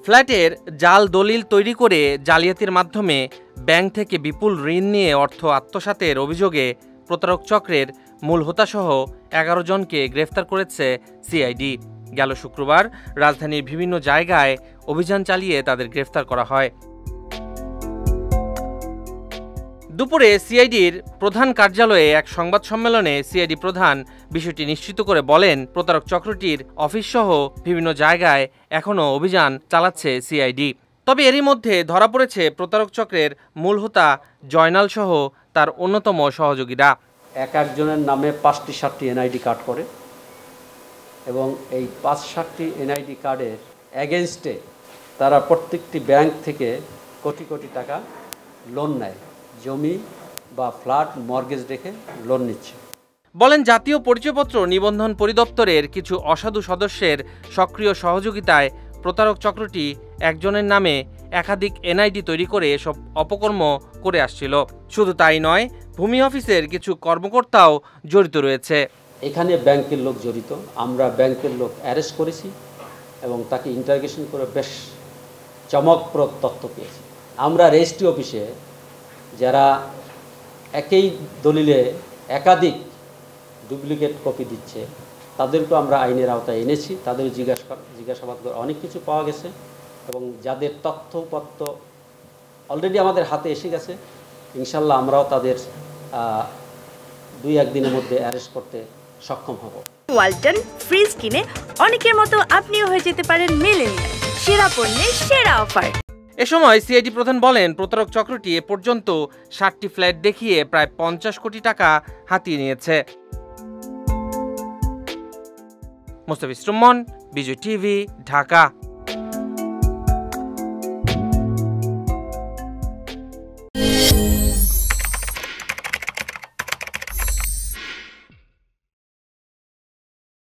ফ্ল্যাটের জাল দলিল তৈরি করে জালিয়াতির মাধ্যমে ব্যাংক থেকে বিপুল ঋণ নিয়ে অর্থ আত্মসাতের অভিযোগে প্রতারক চক্রের মূল হোতাসহ ১১ জনকে গ্রেফতার করেছে সিআইডি। গেল শুক্রবার রাজধানীর বিভিন্ন জায়গায় অভিযান চালিয়ে তাদের গ্রেফতার করা হয়। দুপুরে সিআইডির প্রধান কার্যালয়ে এক সংবাদ সম্মেলনে সিআইডি প্রধান বিষয়টি নিশ্চিত করে বলেন, প্রতারক চক্রটির অফিসসহ বিভিন্ন জায়গায় এখনও অভিযান চালাচ্ছে সিআইডি। তবে এরই মধ্যে ধরা পড়েছে প্রতারক চক্রের মূল হোতা জয়নাল সহ তার অন্যতম সহযোগীরা। একজনের নামে ৫টি-৭টি এনআইডি কার্ড করে এবং এই ৫-৭টি এনআইডি কার্ডের এগেনস্টে তারা প্রত্যেকটি ব্যাংক থেকে কোটি কোটি টাকা লোন নেয়, জমি বা ফ্ল্যাট মর্গেজ রেখে লোন নিচ্ছে। বলেন, জাতীয় পরিচয়পত্র নিবন্ধন পরিদপ্তরের কিছু অসাধু সদস্যের সক্রিয় সহযোগিতায় প্রতারক চক্রটি একজনের নামে একাধিক এনআইডি তৈরি করে এসব অপকর্ম করে আসছিল। শুধু তাই নয়, ভূমি অফিসের কিছু কর্মকর্তাও জড়িত রয়েছে। এখানে ব্যাংকের লোক জড়িত। আমরা ব্যাংকের লোক অ্যারেস্ট করেছি এবং তাকে ইন্টারোগেশন করে বেশ চমকপ্রদ তথ্য পেয়েছি। আমরা রেজিস্ট্রি অফিসে যারা একই দলিলে একাধিক ডুপ্লিকেট কপি দিচ্ছে তাদেরকেও আমরা আইনের আওতায় এনেছি। তাদের জিজ্ঞাসাবাদ করে অনেক কিছু পাওয়া গেছে এবং যাদের তথ্যপত্র অলরেডি আমাদের হাতে এসে গেছে, ইনশাল্লাহ আমরাও তাদের ২-১ দিনের মধ্যে অ্যারেস্ট করতে সক্ষম হব। ওয়ালটন ফ্রিজ কিনে অনেকের মতো আপনিও হয়ে যেতে পারেন মিলেনিয়াল। সেরা পণ্যের সেরা অফার। এ সময় সিআইডি প্রধান বলেন, প্রতারক চক্রটি এ পর্যন্ত ৬০টি ফ্ল্যাট দেখিয়ে প্রায় ৫০ কোটি টাকা হাতিয়ে নিয়েছে। মোস্তাফিজ সুমন, বিজয় টিভি, ঢাকা।